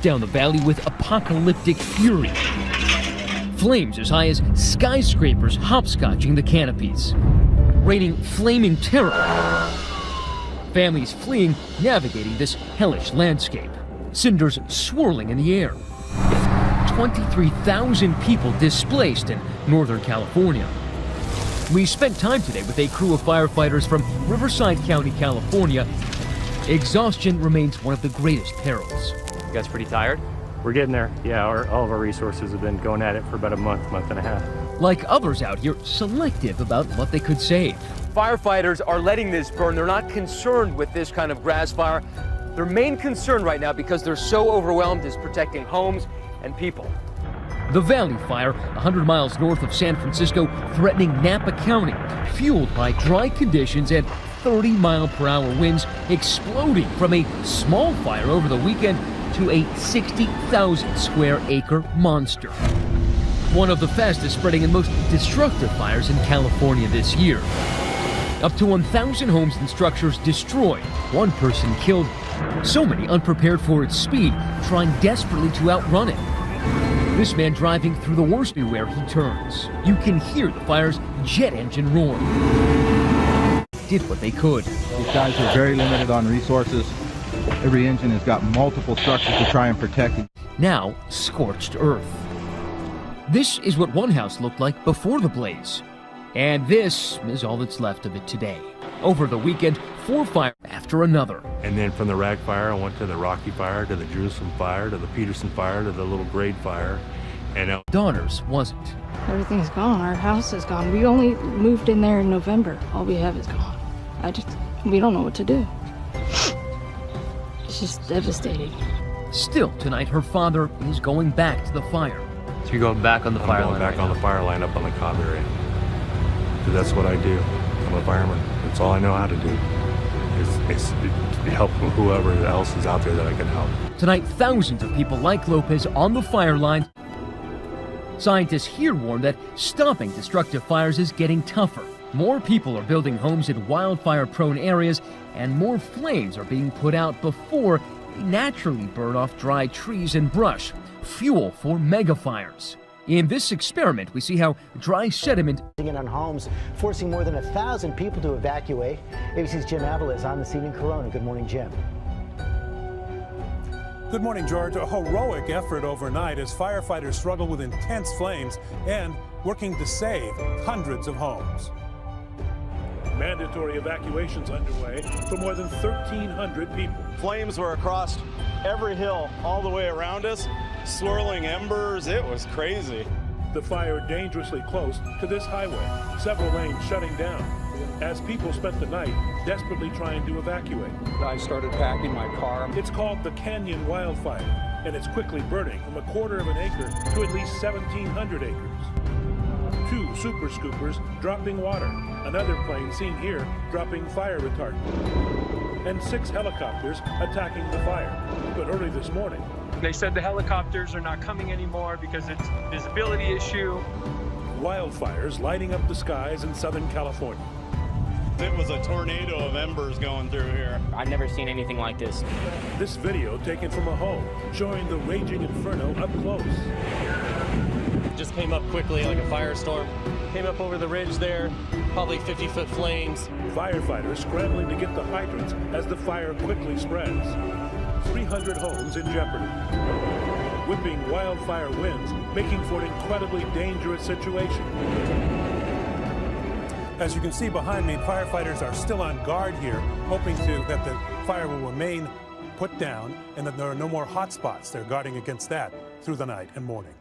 down the valley with apocalyptic fury. Flames as high as skyscrapers hopscotching the canopies, raining flaming terror. Families fleeing, navigating this hellish landscape. Cinders swirling in the air. 23,000 people displaced in Northern California. We spent time today with a crew of firefighters from Riverside County, California. Exhaustion remains one of the greatest perils. You guys pretty tired? We're getting there. Yeah, all of our resources have been going at it for about a month and a half. Like others out here, selective about what they could save. Firefighters are letting this burn. They're not concerned with this kind of grass fire. Their main concern right now, because they're so overwhelmed, is protecting homes and people. The Valley Fire, 100 miles north of San Francisco, threatening Napa County, fueled by dry conditions and 30-mile-per-hour winds, exploding from a small fire over the weekend to a 60,000-square-acre monster. One of the fastest spreading and most destructive fires in California this year. Up to 1,000 homes and structures destroyed, one person killed. So many unprepared for its speed, trying desperately to outrun it. This man driving through the worst everywhere he turns. You can hear the fire's jet engine roar. Did what they could. These guys are very limited on resources. Every engine has got multiple structures to try and protect it. Now, scorched earth. This is what one house looked like before the blaze. And this is all that's left of it today. Over the weekend, 4 fires after another. And then from the Rag Fire, I went to the Rocky Fire, to the Jerusalem Fire, to the Peterson Fire, to the Little Grade Fire. And Donner's wasn't. Everything's gone. Our house is gone. We only moved in there in November. All we have is gone. We don't know what to do. It's just devastating. Still, tonight, her father is going back to the fire. So you're going back on the fire line? I'm going back on the fire line up on the Cobb area. Because that's what I do. I'm a fireman. That's all I know how to do. Is help whoever else is out there that I can help. Tonight, thousands of people like Lopez on the fire line. Scientists here warn that stopping destructive fires is getting tougher. More people are building homes in wildfire-prone areas, and more flames are being put out before they naturally burn off dry trees and brush, fuel for megafires. In this experiment, we see how dry sediment in on homes, forcing more than 1,000 people to evacuate. ABC's Jim Avila is on this evening in Corona. Good morning, Jim. Good morning, George. A heroic effort overnight as firefighters struggle with intense flames and working to save hundreds of homes. Mandatory evacuations underway for more than 1,300 people. Flames were across every hill all the way around us, swirling embers. It was crazy. The fire dangerously close to this highway, several lanes shutting down as people spent the night desperately trying to evacuate. I started packing my car. It's called the Canyon Wildfire, and it's quickly burning from 1/4 of an acre to at least 1,700 acres. 2 super scoopers dropping water, another plane seen here dropping fire retardant, and 6 helicopters attacking the fire. But early this morning, they said the helicopters are not coming anymore because it's a visibility issue. Wildfires lighting up the skies in Southern California. It was a tornado of embers going through here. I've never seen anything like this. This video taken from a home showing the raging inferno up close. Just came up quickly like a firestorm. Came up over the ridge there, probably 50-foot flames. Firefighters scrambling to get the hydrants as the fire quickly spreads. 300 homes in jeopardy. Whipping wildfire winds, making for an incredibly dangerous situation. As you can see behind me, firefighters are still on guard here, hoping that the fire will remain put down and that there are no more hot spots. They're guarding against that through the night and morning.